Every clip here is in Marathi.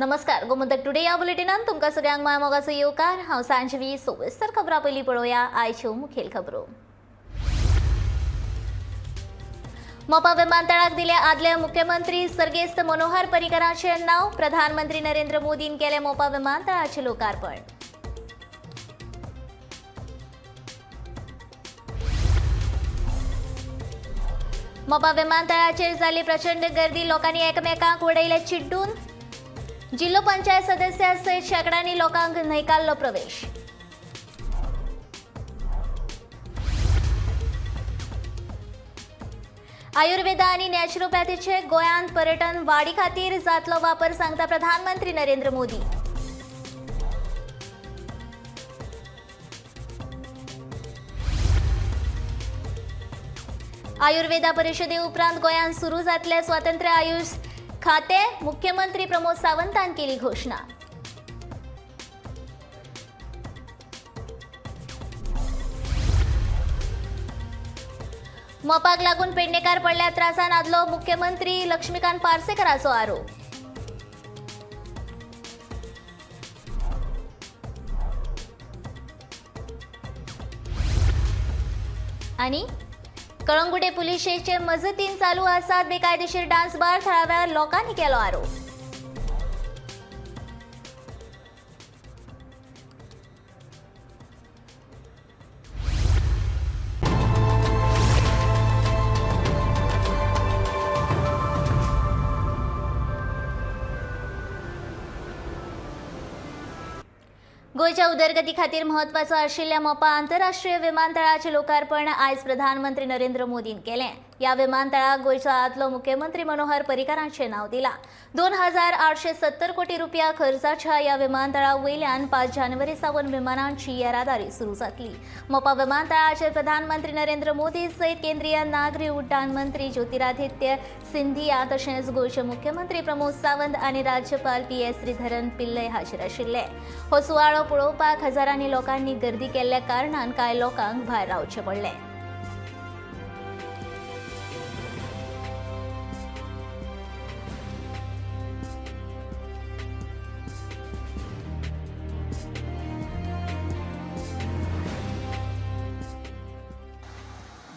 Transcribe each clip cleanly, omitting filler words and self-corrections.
नमस्कार, गोमंतक टुडे या बुलेटिनान तुमकां सगळ्यांक मायमोगाचो येवकार। हांव सांजवी सविस्तर खबरां पयलीं पळोवया आयच्यो मुखेल खबरो। मोपा विमानतळाक दिले आदले मुख्यमंत्री सर्गेस्त मनोहर पर्रीकरांचें नांव। प्रधानमंत्री नरेंद्र मोदीन केलें मोपा विमानतळाचें लोकार्पण। मोपा विमानतळाचेर जाल्ली प्रचंड गर्दी, लोकांनी एकमेकांक उडयले चिड्डून। जिल्लो पंचायत सदस्या सयत शेकड्यांनी लोकांक न्हयकारलो प्रवेश। आयुर्वेदा आनी नॅचरोपॅथीचे गोंयांत पर्यटन वाडी खातीर जातलो वापर, सांगता प्रधानमंत्री नरेंद्र मोदी। आयुर्वेदा परिशदे उपरांत गोंयांत सुरू जातले स्वतंत्र आयुष खाते, मुख्यमंत्री प्रमोद सावंतान केली घोषणा। मोपाक लागून पेडणेकार पडल्या त्रासान आदलो मुख्यमंत्री लक्ष्मीकांत पार्सेकराचो आरोप। आनी कळंगुटे पुलिशेचे मजतीन चालू आसात बेकायदेशीर डान्स बार, थळाव्या लोकांनी केलो आरोप। गोयच्या उदरगती खातीर म्हत्वाचो आशिल्ल्या मोपा आंतरराष्ट्रीय विमानतळाचें लोकार्पण आयज प्रधानमंत्री नरेंद्र मोदीन केलें। ह्या विमानतळाक गोयचो आदलो मुख्यमंत्री मनोहर पर्रीकरांचें नांव दिलां। 2,870 कोटी रुपया खर्चाच्या ह्या विमानतळा वयल्यान 5 जानेवारी सावन विमानांची येरादारी सुरू जातली। मोपा विमानतळाचेर प्रधानमंत्री नरेंद्र मोदी सयत केंद्रीय नागरी उड्डाण मंत्री ज्योतिरादित्य सिंधिया तशेंच गोयचे मुख्यमंत्री प्रमोद सावंत आनी राज्यपाल PS श्रीधरन पिल्लय हाजीर आशिल्ले। हो सुवाळो पळोवपाक हजारांनी लोकांनी गर्दी केल्ल्या कारणान कांय लोकांक भायर रावचें पडलें।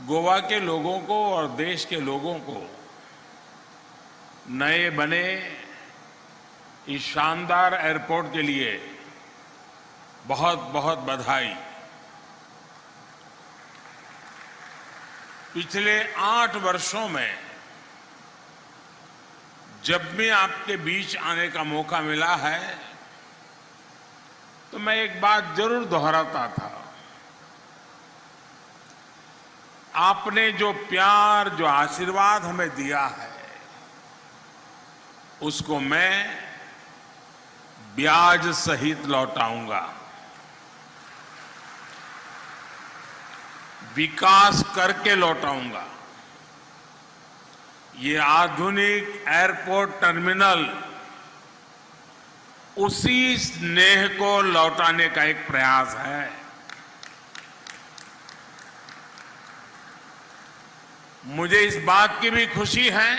गोवा के लोगों को और देश के लोगों को नए बने इस शानदार एयरपोर्ट के लिए बहुत बहुत बधाई। पिछले 8 वर्षों में जब भी आपके बीच आने का मौका मिला है तो मैं एक बात जरूर दोहराता था। आपने जो प्यार, जो आशीर्वाद हमें दिया है, उसको मैं ब्याज सहित लौटाऊंगा। विकास करके लौटाऊंगा। ये आधुनिक एयरपोर्ट टर्मिनल उसी स्नेह को लौटाने का एक प्रयास है। मुझे इस बात की भी खुशी है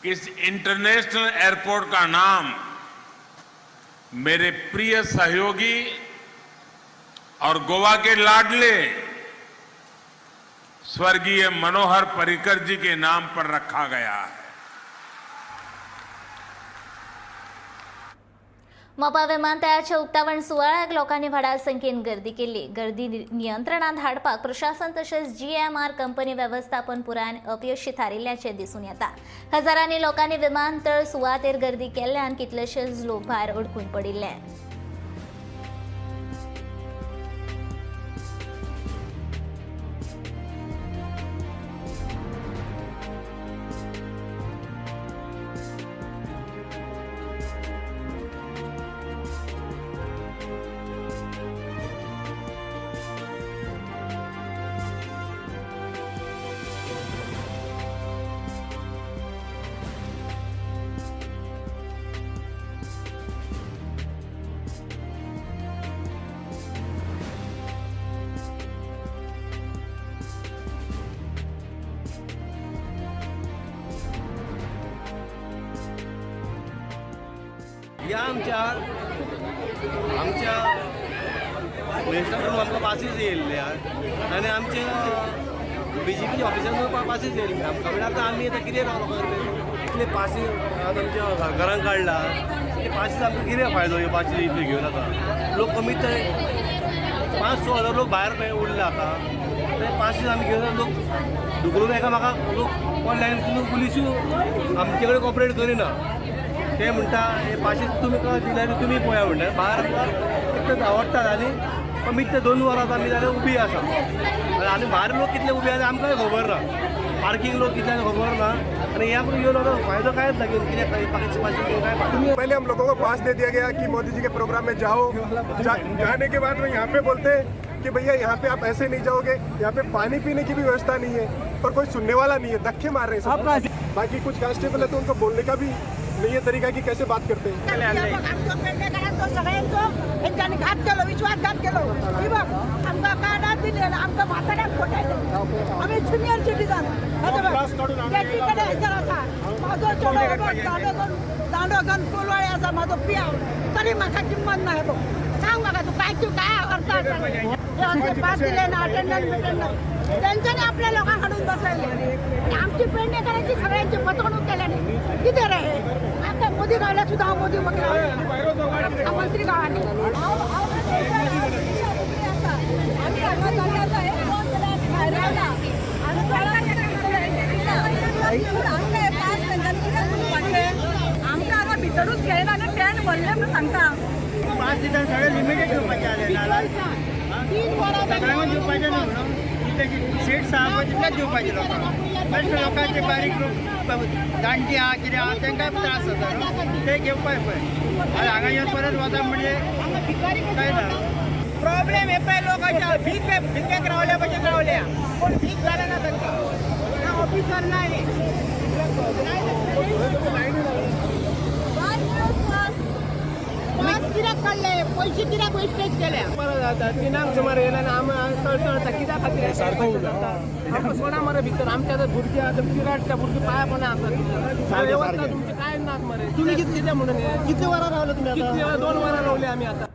कि इस इंटरनेशनल एयरपोर्ट का नाम मेरे प्रिय सहयोगी और गोवा के लाडले स्वर्गीय मनोहर पर्रीकर जी के नाम पर रखा गया है। मोपा विमानतळाच्या उक्तावण सुवाळ्याक लोकांनी व्हडा संख्येन गर्दी केली। गर्दी नियंत्रणांत हाडपाक प्रशासन तशेंच GMR कंपनी वेवस्थापन पुरायन अपयशी थारिल्ल्याचें दिसून येता। हजारांनी लोकांनी विमानतळ सुवातेर गर्दी केल्ल्यान कितलेशेच लोक भायर अडकून पडिल्ले। या आमच्या मिनिस्टराकडून आमकां पासीस येयल्ले आनी आमचे BJP ऑफिसांतून पासीस येयल्ले आमकां म्हणजे आतां आमी आतां कितें इतले पासीस आतां आमच्या घरांत काडला ते पासीस आमकां कितें फायदो ह्यो पासीस इतले घेवन आतां लोक कमीत 5-6 हजार लोक भायर उरले आतां ते पासीस आमी घेवन लोक दुखरून एकामेका लोक ऑनलायन पुलिसूय आमचे कडेन कॉपरेट करिना ते म्हणटा हे पासीस तुमकां दिल्यार तुमी पळया म्हणटा भायर एकटो आवडटात आनी कमीत ते 2 वरां आमी जाल्यार उबी आसा आनी भायर लोक कितले उबे आसा आमकांय खबर ना पार्किंग लोक कितले खबर ना आणि यहाँ पर ये लोगों फायदा काय लगे पहले हम लोगों को पास दे दिया गया कि मोदी जी के प्रोग्राम में जाओ जाने के बाद में यहाँ पे बोलते कि भैया यहाँ पे आप ऐसे नहीं जाओगे यहाँ पे पानी पीने की भी व्यवस्था नहीं है और कोई सुनने वाला नहीं है धक्के मार रहे हैं बाकी कुछ कांस्टेबल है तो उनको बोलने का भी नहीं है तरीका की कैसे बात करते हैं घात केलो विश्वासघात केलो आमकां कार्डात दिले आमकां म्हाताऱ्याक फटयले आमी सिनियर सिटीजन तेची कडेन हजर आसा म्हाजो चलो दांडो घालून कोलवाळे आसा म्हाजो पियाव तरी म्हाका किंमत ना हेबो सांग म्हाका तूं काय अर्थ पास दिले ना अटेंडन्स तेंच्यांनी आपल्या लोकांक हाडून बसयले आमची पेडणे करायची सगळ्यांची फसवणूक केल्याने कितें रे आता मोदी गावल्या सुद्धा हांव मोदी वगैरे मंत्री गावांनी आमकां हांगा भितरूच खेळना आनी टेंट भरले म्हणून सांगता पास दिता सगळे लिमिटेड घेवपाचे आले सगळ्यांक दिवपाचे न्हू म्हणून सीट्स आहा तितलेच दिवपाचे लोकांक बेश्ट लोकांचे बारीक लोक जाणटी आहा कितें आहा तांकां त्रास जाता न्हू ते घेवपाय पळय आनी हांगा येवन परत वता म्हणजे काय ना प्रॉब्लेम हे पळय लोकांच्या भिकेक रावल्या भशेन रावल्या कोण भीक जालें ना तांकां ऑफिसर नाही कित्याक काडले पयशे कित्याक वेस्टेज केल्या तिनांक सुमार येयला आनी आमी तळतळटा कित्या खातीर सारको आमकां सोडा मरे भितर आमच्या आतां भुरगीं आतां पिराट त्या भुरगीं पांया पोंदा आसता वेवस्था तुमची कांय नात मरे तुमी कितें म्हणून कितले वरां रावले तुमी कितले 2 वरां रावले आमी आतां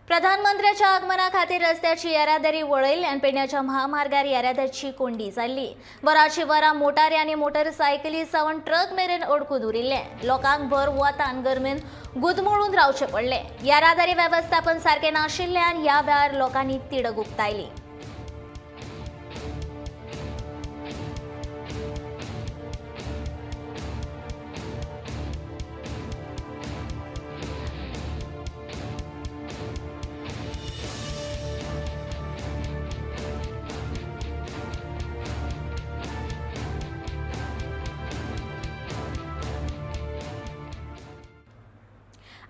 प्रधानमंत्र्याच्या आगमना खातीर रस्त्याची येरादारी वळयली आनी पेडण्याच्या महामार्गार येरादारीची कोंडी जाल्ली वरांची वरां मोटारी आनी मोटरसायकली सावन ट्रक मेरेन अडकून उरिल्ले लोकांक भर वतान गरमेन गुदमळून रावचे पडले येरादारी वेवस्थापन सारकें नाशिल्ल्यान ह्या वेळार लोकांनी तिडक उक्तायली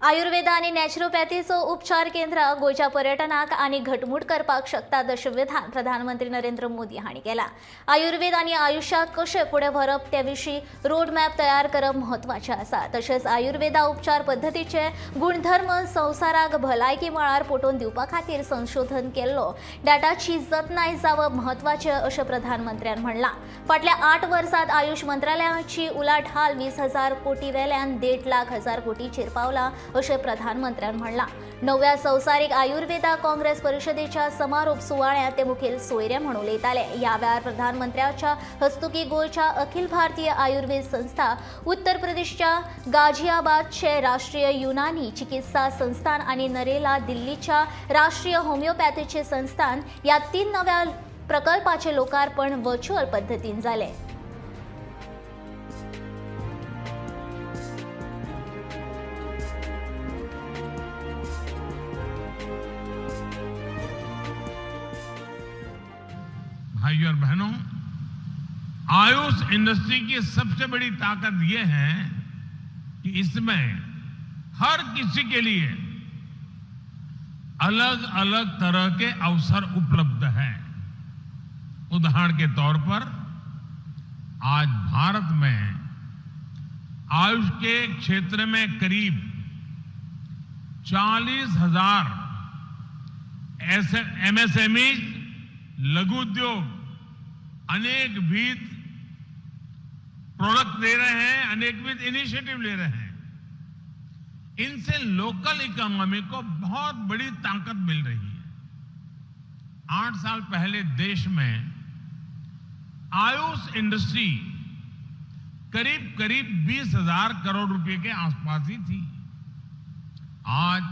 आयुर्वेद आनी नॅचरोपॅथीचो उपचार केंद्र गोंयच्या पर्यटनाक आनी घटमूट करपाक शकतात अशें विधान प्रधानमंत्री नरेंद्र मोदी हांणी केला आयुर्वेद आनी आयुश्याक कशें फुडें व्हरप ते विशीं रोड मॅप तयार करप म्हत्वाचें आसा तशेंच आयुर्वेदा उपचार पद्दतीचे गुणधर्म संवसाराक भलायकी मळार पटोवन दिवपा खातीर संशोधन केल्लो डाटाची जतनाय जावप म्हत्वाचें अशें प्रधानमंत्र्यान म्हणलां फाटल्या 8 वर्सांत आयुष मंत्रालयाची उलाढाल 20,000 कोटी वेल्यान 1,50,000 कोटीचेर पावला अशें प्रधानमंत्र्यान म्हणलां 9व्या संवसारीक आयुर्वेदा काँग्रेस परिशदेच्या समारोप सुवाळ्यात ते मुखेल सोयरे म्हूण उलयताले ह्या वेळार प्रधानमंत्र्याच्या हस्तुकी गोंयच्या अखिल भारतीय आयुर्वेद संस्था उत्तर प्रदेशच्या गाझियाबादचे राष्ट्रीय युनानी चिकित्सा संस्थान आनी नरेला दिल्लीच्या राष्ट्रीय होमिओपॅथीचे संस्थान ह्या 3 नव्या प्रकल्पाचे लोकार्पण व्हर्च्युअल पद्दतीन जालें भाइयों और बहनों आयुष इंडस्ट्री की सबसे बड़ी ताकत ये है कि इसमें हर किसी के लिए अलग अलग तरह के अवसर उपलब्ध हैं उदाहरण के तौर पर आज भारत में आयुष के क्षेत्र में करीब 40,000 ऐसे एमएसएमई लघु उद्योग अनेकविध प्रोडक्ट दे रहे हैं अनेकविध इनिशिएटिव ले रहे हैं इनसे लोकल इकोनॉमी को बहुत बड़ी ताकत मिल रही है। 8 साल पहले देश में आयुष इंडस्ट्री करीब करीब 20,000 करोड़ रुपए के आसपास ही थी। आज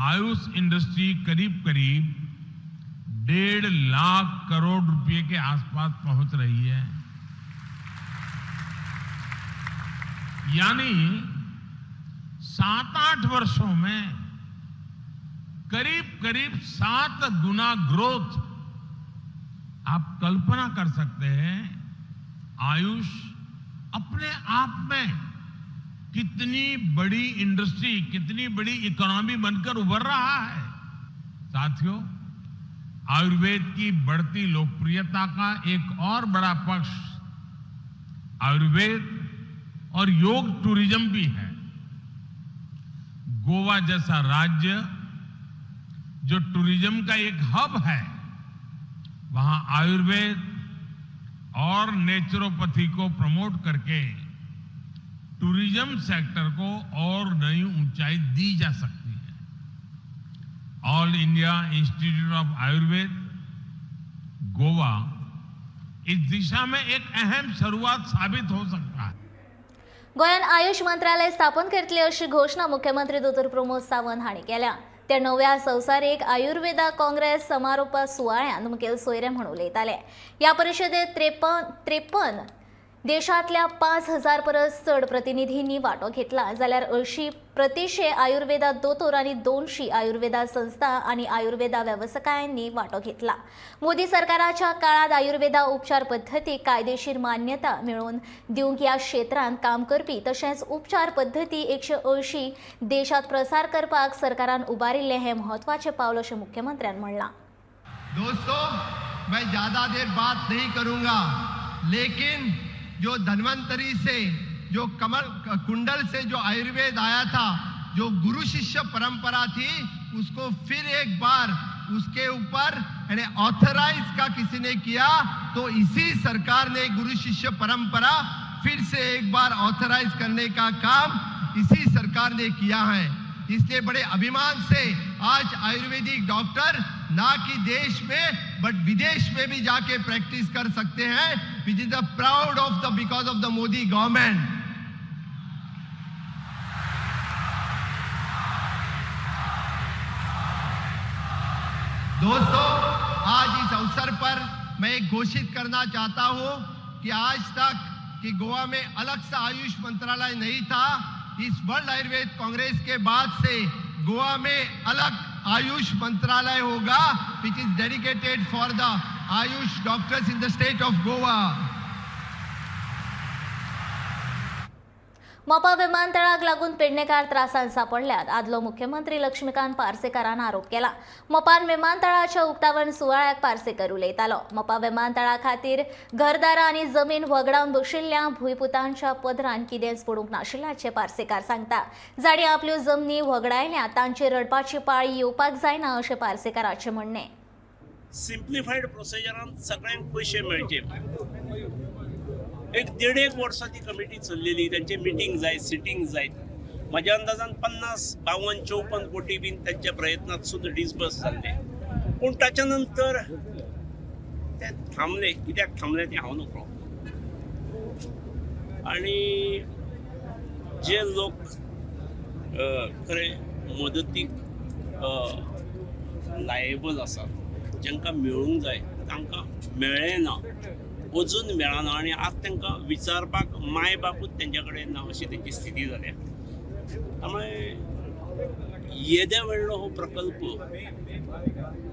आयुष इंडस्ट्री करीब करीब 1.5 लाख करोड़ रुपए के आसपास पहुंच रही है। यानी 7-8 वर्षों में करीब करीब 7 गुना ग्रोथ। आप कल्पना कर सकते हैं आयुष अपने आप में कितनी बड़ी इंडस्ट्री, कितनी बड़ी इकोनॉमी बनकर उभर रहा है। साथियों, आयुर्वेद की बढ़ती लोकप्रियता का एक और बड़ा पक्ष आयुर्वेद और योग टूरिज्म भी है। गोवा जैसा राज्य जो टूरिज्म का एक हब है, वहां आयुर्वेद और नेचुरोपैथी को प्रमोट करके टूरिज्म सेक्टर को और नई ऊंचाई दी जा सकती है। All India institute of Ayurveda Goa इस दिशा में एक अहम शुरुआत साबित हो सकता है। गोंयान आयुष मंत्रालय स्थापन करतले अशी घोषणा मुख्यमंत्री दोतोर प्रमोद सावंत हांणी केल्या। ते नव्या संवसारीक आयुर्वेदा काँग्रेस समारोप सुवाळ्यात मुखेल सोयरे म्हणून उलयताले। या परिशदेत 53 देशांतल्या 5,000 परस चड प्रतिनिधींनी वांटो घेतला, जाल्यार 80% आयुर्वेदा दोतोर आनी 200 आयुर्वेदा संस्था आनी आयुर्वेदा व्यवसायांनी वांटो घेतला। मोदी सरकाराच्या काळात आयुर्वेदा उपचार पद्दतीक कायदेशीर मान्यता मेळोवन दिवंक ह्या क्षेत्रांत काम करपी तशेंच उपचार पद्दती 180 देशांत प्रसार करपाक सरकारान उबारिल्लें हें म्हत्वाचें पावल अशें मुख्यमंत्र्यान म्हणलां। दोस्तों, मैं ज्यादा देर बात नहीं करूंगा, लेकिन जो धन्वंतरी से, जो कमल कुंडल से जो आयुर्वेद आया था, जो गुरु शिष्य परंपरा थी, उसको फिर एक बार उसके ऊपर ऑथराइज का किसी ने किया, तो इसी सरकार ने गुरु शिष्य परंपरा फिर से एक बार ऑथराइज करने का काम इसी सरकार ने किया है। इसलिए बड़े अभिमान से आज आयुर्वेदिक डॉक्टर ना कि देश में बट विदेश में भी जाके प्रैक्टिस कर सकते हैं, which is the proud of the because of the Modi government. दोस्तों, आज इस अवसर पर मैं घोषित करना चाहता हूं कि आज तक कि गोवा में अलग सा आयुष मंत्रालय नहीं था। इस वर्ल्ड आयुर्वेद कांग्रेस के बाद से गोवा में अलग आयुष मंत्रालय होगा, which is dedicated for the Ayush doctors in the state of Goa. मोपा विमानतळाक लागून पेडणेकार त्रासांत सापडल्यात आदलो मुख्यमंत्री लक्ष्मीकांत पार्सेकारान आरोप केला। मोपान विमानतळाच्या उक्तावण सुवाळ्याक पार्सेकर उलयतालो। मोपा विमानतळा खातीर घरदारां आनी जमीन वगडावन बशिल्ल्या भुंयपुतांच्या पदरान कितेंच पडूंक नाशिल्ल्याचें पार्सेकार सांगता। जाणी आपल्यो जमनी वगडायल्या तांचेर रडपाची पाळी येवपाक जायना अशें पार्सेकाराचें म्हणणें। सिम्प्लिफाईड प्रोसिजरान सगळ्यांक पयशे मेळचे। एक 1.5 वर्सां ती कमिटी चल्लेली, त्यांचे मिटींग जाय, सिटींग जाय। माझ्या अंदाजान 50, 52, 54 कोटी बीन त्यांच्या प्रयत्नात सुद्धा डिस्बर्स जाल्ले, पूण ताच्या नंतर ते थांबले। कित्याक थांबले ते हांव नकळो। आणि जे लोक खरे मदतीक लायबल आसात, जांकां मेळूंक जाय तांकां मेळ्ळें ना, अजून मेळना, आणि आज तांकां विचारपाक माय बापूच तेंच्या कडेन ना अशी तेंची स्थिती जाल्या। त्यामुळे येद्या व्हडलो हो प्रकल्प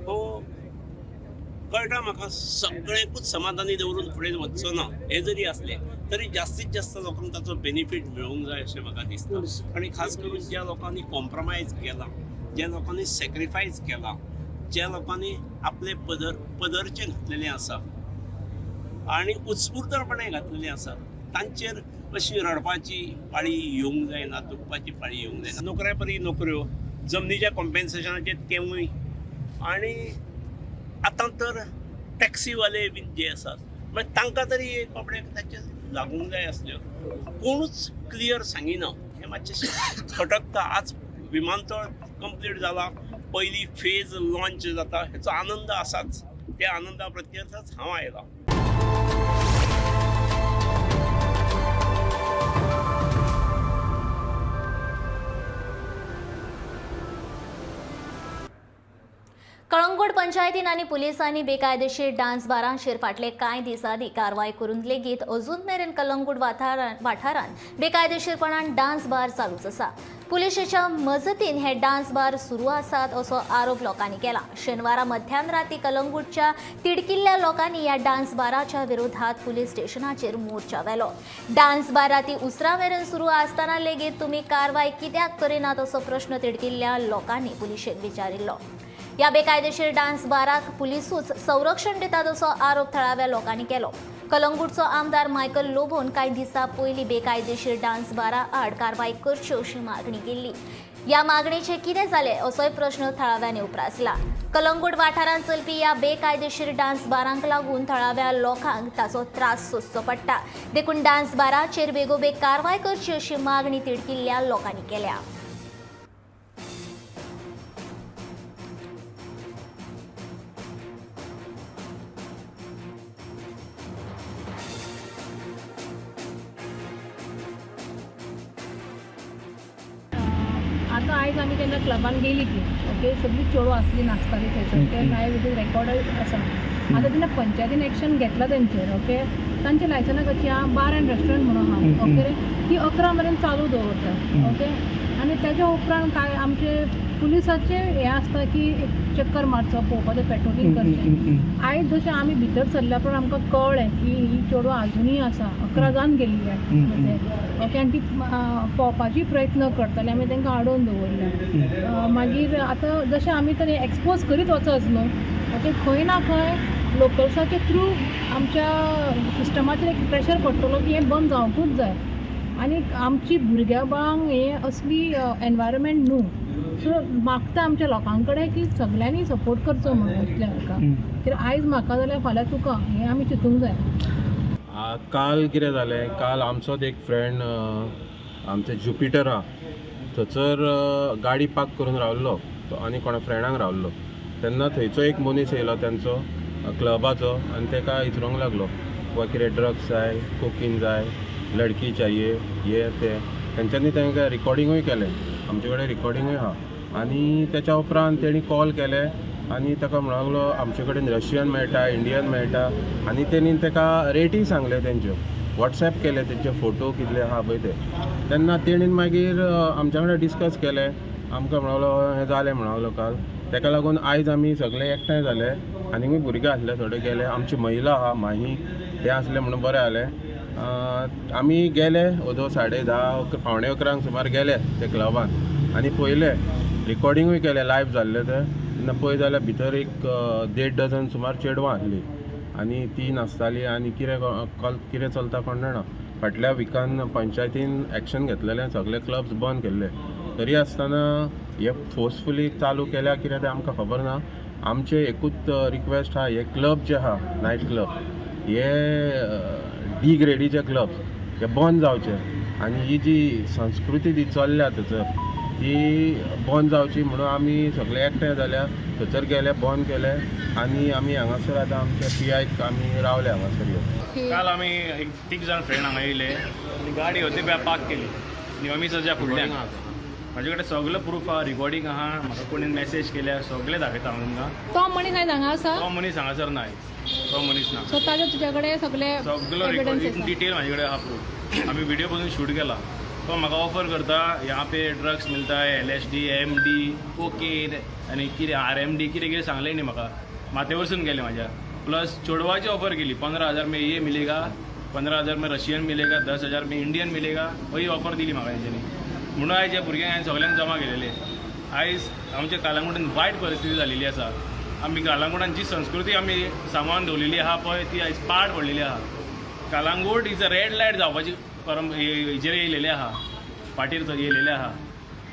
हो कळटा म्हाका सगळ्यांकूच समाधानी दवरून फुडें वचचो ना। हे जरी असले तरी जास्तीत जास्त लोकांक ताचो बेनिफीट मेळूंक जाय अशें म्हाका दिसता। आणि खास करून ज्या लोकांनी कॉम्प्रोमायज केला, ज्या लोकांनी सॅक्रिफायस केला, ज्या लोकांनी आपले पदरचे घातलेले आसा आणि उत्स्फूर्तपणे घातलेले आसा, तांचेर अशी रडपाची पाळी येवंक जायना, दुखपाची पाळी येवंक जायना। नोकऱ्या परी नोकऱ्यो, जमनीच्या कॉम्पेन्सेशनाचे तेवूय, आणि आतां तर टॅक्सीवाले बीन जे आसात, मागीर तांकां तरी एक बाबड्याक ताचे लागूंक जाय आसल्यो। कोणूच क्लियर सांगिना। मातशें खटकता. आज विमानतळ कंप्लीट जाला, पयली फेज लॉन्च जाता, हेचो आनंद आसाच. त्या आनंदा प्रत्यर्थच हांव आयलां. कळंगूट पंचायतीन आनी पुलिसांनी बेकायदेशीर डान्स बारांचेर फाटले कांय दीस आदीं कारवाय करून लेगीत अजून मेरेन कळंगूट वाठारांत बेकायदेशीरपणान डान्स बार चालूच आसा. पुलिशेच्या मजतीन हे डान्स बार सुरू आसात असो आरोप लोकांनी केला. शेनवारा मध्यान राती कळंगूटच्या तिडकिल्ल्या लोकांनी ह्या डान्स बाराच्या विरोधात पुलीस स्टेशनाचेर मोर्चा व्हेलो. डान्स बार राती उसरा मेरेन सुरू आसतना लेगीत तुमी कारवाय कित्याक करिनात असो प्रश्न तिडकिल्ल्या लोकांनी पुलिशेक विचारिल्लो. ह्या बेकायदेशीर डान्स बाराक पुलिसूच संरक्षण दितात असो आरोप थळाव्या लोकांनी केलो. कळंगूटचो आमदार मायकल लोबोन कांय दिसा पयलीं बेकायदेशीर डान्स बारा आड कारवाय करची अशी मागणी केल्ली. ह्या मागणेचें कितें जालें असोय प्रश्न थळाव्यांनी उपरासला. कळंगूट वाठारांत चलपी ह्या बेकायदेशीर डान्स बारांक लागून थळाव्या लोकांक ताचो त्रास सोंसचो पडटा. देखून डान्स बाराचेर बेगोबेग कारवाय करची अशी मागणी तिडकिल्ल्या लोकांनी केल्या. आतां आयज आमी केन्ना क्लबान गेली ती ओके सगळीं चेडवां आसलीं नाचतालीं थंयसर ते हांवें विथ रेकॉर्डर आसा. आतां तेन्ना पंचायतीन एक्शन घेतला तेंचेर ओके. तांचे लायसना कशी आहा बार एंड रेस्टॉरंट म्हणून आहा ओके. ती 11 मेरेन चालू दवरता ओके. आनी तेज्या उपरांत काय आमचे पुलिसाचे हें आसता की एक चक्कर मारचो पळोवपाचें पेट्रोलिंग करचें. आयज जशें आमी भितर सरल्या उपरांत आमकां कळ्ळें की ही चेडवां आजुनूय आसा 11 जावन गेल्ली ओके. आनी ती पोवपाची प्रयत्न करताले आमी तांकां आडोवन दवरल्या. मागीर आतां जशें आमी तर एक्सपोज करीत वचत न्हू ओके. खंय ना खंय लोकल्साचे थ्रू आमच्या सिस्टमाचेर एक प्रेशर पडटलो की हें बंद जावंकूच जाय. आनी आमची भुरग्यां बाळांक हें असली एनवायरमेंट न्हू. सो मागता आमच्या लोकां कडेन की सगळ्यांनी सपोर्ट करचो म्हणून असल्या हाका. कित्याक आयज म्हाका जाल्यार फाल्यां तुका हें आमी चिंतूंक जाय. काल कितें जालें, काल आमचोच एक फ्रेंड आमचे ज्युपिटर आहा थंयसर गाडी पार्क करून रावल्लो तो आनी कोणा फ्रेंडांक रावल्लो. तेन्ना थंयचो एक मनीस येयलो तेंचो क्लबाचो आनी ताका विचारूंक लागलो वा कितें ड्रग्स जाय, कोकीन जाय, लडकी चाहिए हे ते. तेंच्यांनी तांकां रिकॉर्डिंगूय केलें, आमचे कडेन रिकॉर्डिंगूय आहा. आनी तेच्या उपरांत तेणी कॉल केले आनी ताका म्हणूंक लागलो आमचे कडेन रशियन मेळटा, इंडियन मेळटा. आनी तेणी ताका रेटी सांगले तेंच्यो, वॉट्सॅप केले तेंचे फोटो कितले आहा पळय ते. तेन्ना तेणीन मागीर आमच्या कडेन डिस्कस केलें. आमकां म्हणलो हें जालें म्हणलो काल. ताका लागून आयज आमी सगळे एकठांय जाले. आनीकूय भुरगे आसले थोडे गेले. आमची महिला आहा माही ते आसले म्हणून बरें जालें. आमी गेले ओदो 10:30 पावणे 11 सुमार गेले ते क्लबान आनी पयले रिकॉर्डिंगूय केलें लायव्ह जाल्लें तें. तेन्ना पळय जाल्यार भितर एक 1.5 डझन सुमार चेडवां आसलीं आनी ती नाचतालीं आनी कितें चलता कोण जाणा. फाटल्या विकान पंचायतीन एक्शन घेतलेलें, सगळे क्लब्स बंद केल्ले. तरी आसतना हे फोर्सफुली चालू केल्या कित्याक तें आमकां खबर ना. आमचे एकूच रिक्वेस्ट आहा, हे क्लब जे आहा नायट क्लब हे डी ग्रेडीचे क्लब हे बंद जावचे आनी ही जी संस्कृती जी चल्ल्या थंयसर ती बंद जावची म्हणून आमी सगळे एकठांय जाल्या. थंयसर गेले, बंद केले आनी आमी हांगासर आतां आमच्या PIक आमी रावले हांगासर. काल आमी एक 3 जाण फ्रेंड हांगा येयले आनी गाडी होती पळय पार्क केली नियमीच्या फुडल्यान. म्हाजे कडेन सगळो प्रूफ आहा, रिकॉर्डिंग आहा, म्हाका कोणी मेसेज केल्या, सगळे दाखयता हांव तुमकां. तो मनीस आयज हांगा आसा? तो मनीस हांगासर ना, तो मनीस ना. सो ताजे तुजे कडेन सगळो रिकॉर्डिंग डिटेल म्हाजे कडेन आहा प्रूफ. आमी व्हिडिओ बसून शूट केला. तो म्हाका ऑफर करता यहाँ पे ड्रग्स मिलता है, LSD, MD, कोकेन आनी कितें RMD कितें सांगलें न्ही म्हाका. माथे वरसून गेले म्हाज्या. प्लस चेडवाची ऑफर केली 15,000 में ये मिलेगा, 15,000 में रशियन मिलेगा, 10,000 में इंडियन मिलेगा. ही ऑफर दिली म्हाका तेंच्यांनी. म्हणून आयज ह्या भुरग्यांक हांवें सगळ्यांक जमा केलेले. आयज आमच्या कालांगुटान वायट परिस्थिती जालेली आसा. आमी कालांगुटान जी संस्कृती आमी सांबाळून दवरलेली आहा पळय ती आयज पाड पडलेली आहा. Calangute is a red light जावपाची हेजेर येयलेले आहा, पाटीर येयलेले आहा.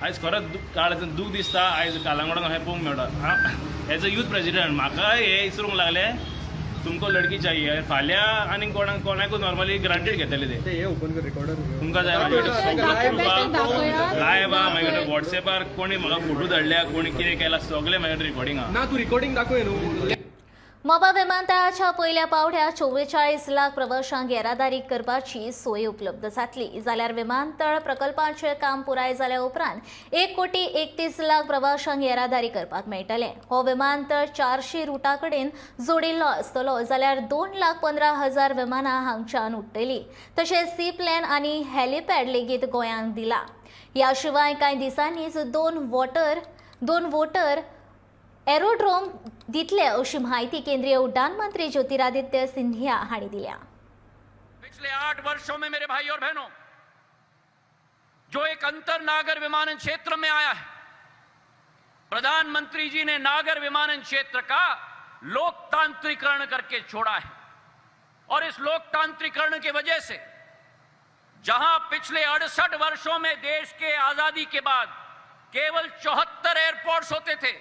आयज खरोच काळ दूख दिसता. आयज कालांगुटान अशें पळोवंक मेळटा. एज अ यूथ प्रेसिडेंट म्हाका हे विचारूंक लागले तुमको लडकी चाहिए फाल्यां आनी कोणाकूय नॉर्मली ग्रांटेड घेतले ते तुमकां जाय माझे कडेन सगळे लायव्ह आहा माझे कडेन वॉट्सॅपार कोणी म्हाका फोटो धाडल्या कोणी कितें केलां सगळें माझे कडेन रिकॉर्डिंग आहा. ना तू रिकॉर्डिंग दाखय न्हू. मोपा विमानतळाच्या पहिल्या पावड्यात 44 लाख प्रवाशांक येरादारी करपाची सोय उपलब्ध जातली जाल्यार विमानतळ प्रकल्पाचें काम पुराय जाल्या उपरांत 1,31,00,000 प्रवाशांक येरादारी करपाक मेळटलें. हो विमानतळ 400 रुटा कडेन जोडिल्लो आसतलो जाल्यार 2,15,000 विमानां हांगच्यान उडटलीं. तशेंच सी प्लेन आनी हेलिपॅड लेगीत गोंयांक दिला. ह्या शिवाय कांय दिसांनीच दोन वोटर एरोड्रोम दितले अशी माहिती केंद्रीय उड्डाण मंत्री ज्योतिरादित्य सिंधिया हांणी दिल्या. पिछले 8 वर्षों में मेरे भाई और बहनों जो एक अंतर नागर विमानन क्षेत्र में आया है, प्रधानमंत्री जी ने नागर विमानन क्षेत्र का लोकतांत्रिकरण करके छोड़ा है. और इस लोकतांत्रिकरण की वजह से जहां पिछले 68 वर्षों में देश के आजादी के बाद केवल 74 एयरपोर्ट्स होते थे,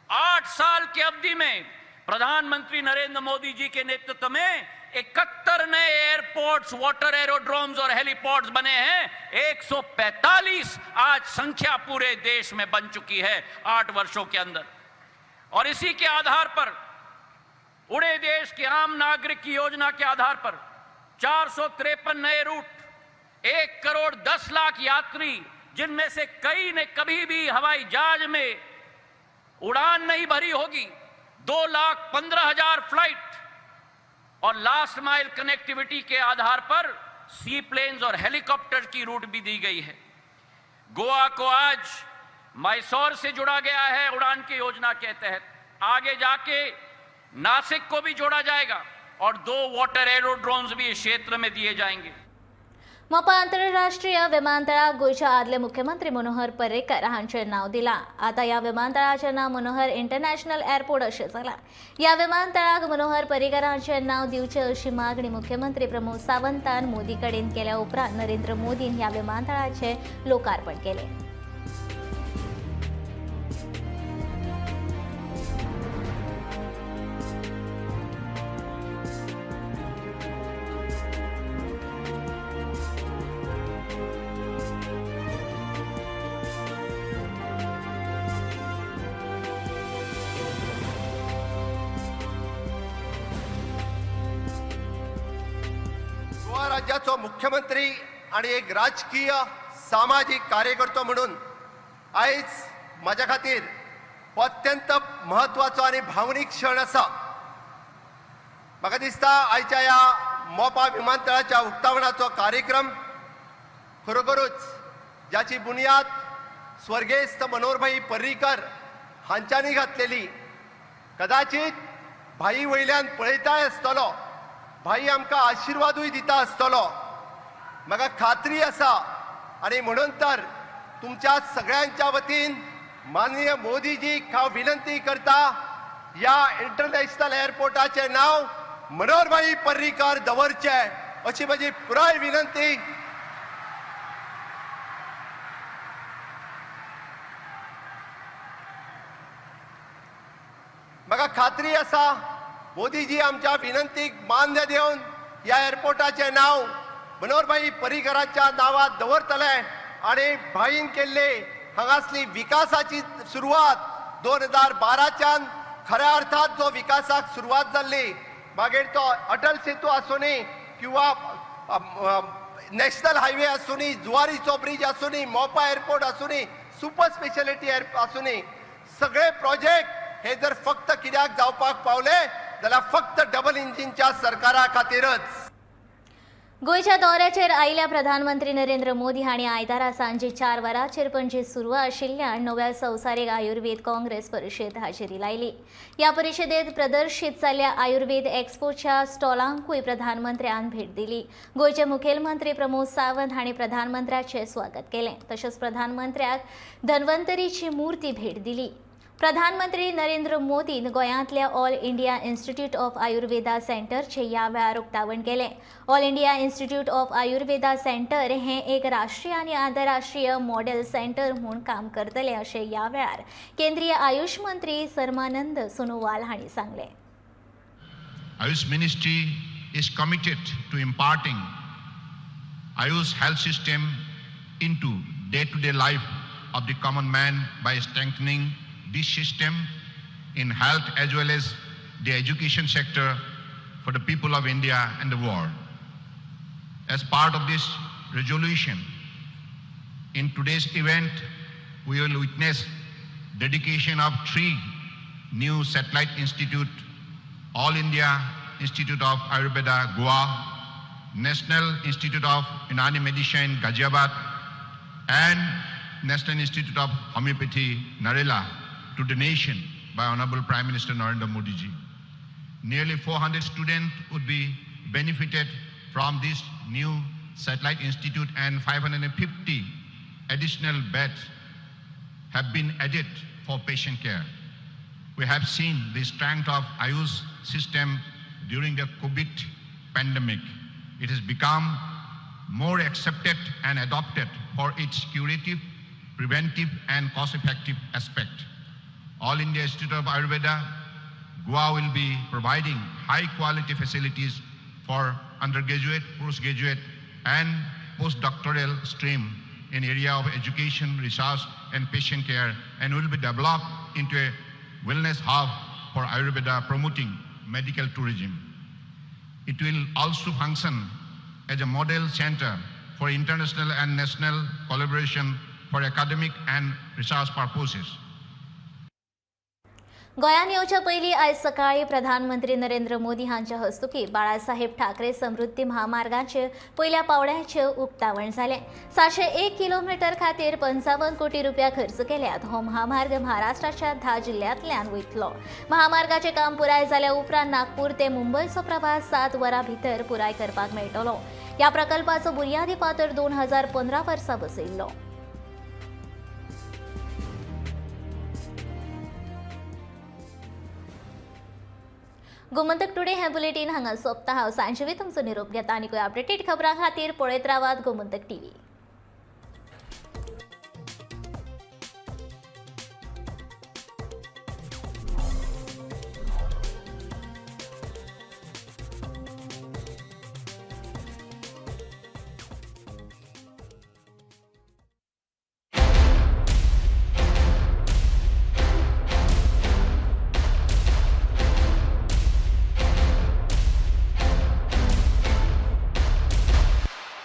8 साल की अवधि में प्रधानमंत्री नरेंद्र मोदी जी के नेतृत्व में 71 नए एयरपोर्ट्स, वाटर एरोड्रोम्स और हेलीपोर्ट्स बने हैं. 145 आज संख्या पूरे देश में बन चुकी है 8 वर्षों के अंदर. और इसी के आधार पर उड़े देश के आम नागरिक की योजना के आधार पर 453 नए रूट, 1,10,00,000 यात्री, जिनमें से कई ने कभी भी हवाई जहाज में उड़ान नहीं भरी होगी, 2,15,000 फ्लाइट और लास्ट माइल कनेक्टिविटी के आधार पर सी प्लेन्स और हेलीकॉप्टर की रूट भी दी गई है. गोवा को आज मैसूर से जोड़ा गया है उड़ान की योजना के तहत. आगे जाके नासिक को भी जोड़ा जाएगा और 2 वाटर एरोड्रोम्स भी इस क्षेत्र में दिए जाएंगे. मोपा आंतरराष्ट्रीय विमानतळाक गोंयचे आदले मुख्यमंत्री मनोहर पर्रीकर हांचें नांव दिलां. आतां ह्या विमानतळाचें नांव मनोहर इंटरनॅशनल एअरपोर्ट अशें जालां. ह्या विमानतळाक मनोहर पर्रीकरांचें नांव दिवचें अशी मागणी मुख्यमंत्री प्रमोद सावंतान मोदी कडेन केल्या उपरांत नरेंद्र मोदीन ह्या विमानतळाचें लोकार्पण केलें. गोवा राज्याचो मुख्यमंत्री आणि एक राजकीय सामाजिक कार्यकर्तो म्हणून आयज माझ्या खातीर अत्यंत महत्वाचो आणि भावनीक क्षण आसा. म्हाका दिसता आयच्या ह्या मोपा विमानतळाच्या उक्तावणाचो कार्यक्रम खरोखरूच ज्याची बुनियाद स्वर्गेस्त मनोहरभाई पर्रीकर हांच्यांनी घातलेली. कदाचित भाई वयल्यान पळयताय आसतलो, भाई आमकां आशिर्वादूय दिता आसतलो, म्हाका खात्री आसा. आणि म्हणून तर तुमच्या सगळ्यांच्या वतीन माननीय मोदीजीक हांव विनंती करता, ह्या इंटरनॅशनल एअरपोर्टाचें नांव मनोहरभाई पर्रीकर दवरचें अशी म्हजी पुराय विनंती. म्हाका खात्री आसा मोदीजी आमच्या विनंतीक मान्य देवन ह्या एअरपोर्टाचें नांव मनोहरभाई पर्रीकरांच्या नांवांत दवरतले. आणि भाईन केल्ले हांगासली विकासाची सुरवात 2012च्यान खऱ्या अर्थात जो विकासाक सुरवात जाल्ली, मागीर तो अटल सेतू आसूनी किंवा नॅशनल हायवे आसूनी, जुवारीचो ब्रिज आसूनी, मोपा एअरपोर्ट आसूनी, सुपर स्पेशलिटी आसूनी, सगळे प्रोजेक्ट हे जर फक्त कित्याक जावपाक पावले जाल्यार फक्त डबल इंजिनच्या सरकारा खातीरच. गोंयच्या दौऱ्याचेर आयिल्ल्या प्रधानमंत्री नरेंद्र मोदी हांणी आयतारा सांजे 4 वरांचेर पणजे सुरू आशिल्ल्या नव्या संवसारीक आयुर्वेद काँग्रेस परिशद हाजेरी लायली. ह्या परिशदेंत प्रदर्शीत जाल्ल्या आयुर्वेद एक्सपोच्या स्टॉलांकूय प्रधानमंत्र्यान भेट दिली. गोंयचे मुखेलमंत्री प्रमोद सावंत हांणी प्रधानमंत्र्याचें स्वागत केलें. तशेंच प्रधानमंत्र्याक धन्वंतरीची मुर्ती भेट दिली. प्रधानमंत्री नरेंद्र मोदीन गोंयांतल्या all India institute of Ayurveda सेंटरचें ह्या वेळार उक्तावण केलें. All India institute of Ayurveda centre हें एक राष्ट्रीय आनी आंतरराष्ट्रीय मॉडेल सेंटर म्हूण काम करतलें अशें ह्या वेळार केंद्रीय आयुष मंत्री सर्बानंद सोनोवाल हांणी सांगलें. Ayush Ministry is committed to imparting Ayush health system into day-to-day life of the common man by strengthening this system in health as well as the education sector for the people of India and the world. As part of this resolution, in today's event, we will witness dedication of 3 new satellite institute: All India Institute of Ayurveda, Goa, National Institute of Unani Medicine, Ghaziabad, and National Institute of Homeopathy, Narela, to the nation by Honorable Prime Minister Narendra Modi ji. Nearly 400 students would be benefited from this new satellite institute, and 550 additional beds have been added for patient care. We have seen the strength of Ayush system during the COVID pandemic. It has become more accepted and adopted for its curative, preventive, and cost-effective aspect. All India Institute of Ayurveda, Goa will be providing high-quality facilities for undergraduate, postgraduate, and postdoctoral stream in area of education, research, and patient care, and will be developed into a wellness hub for Ayurveda, promoting medical tourism. It will also function as a model center for international and national collaboration for academic and research purposes. गोंयान येवच्या पयलीं आयज सकाळी प्रधानमंत्री नरेंद्र मोदी हांच्या हस्तुकीं बाळासाहेब ठाकरे समृद्धी महामार्गाचे पयल्या पावड्याचें उक्तावण जालें. 701 किलोमीटर खातीर 55 कोटी रुपया खर्च केल्यात. हो महामार्ग महाराष्ट्राच्या 10 जिल्ल्यांतल्यान वयतलो. महामार्गाचें काम पुराय जाल्या उपरांत नागपूर ते मुंबयचो प्रवास 7 वरां भितर पुराय करपाक मेळटलो. ह्या प्रकल्पाचो बुनयादी फातर 2015 वर्सा बसयल्लो. गोमंतक टुडे हे बुलेटिन हांगा सोंपता. हांव सांजवी तुमचो निरोप घेता आनी अपडेटेड खबरां खातीर पळयत रावात गोमंतक टीव्ही.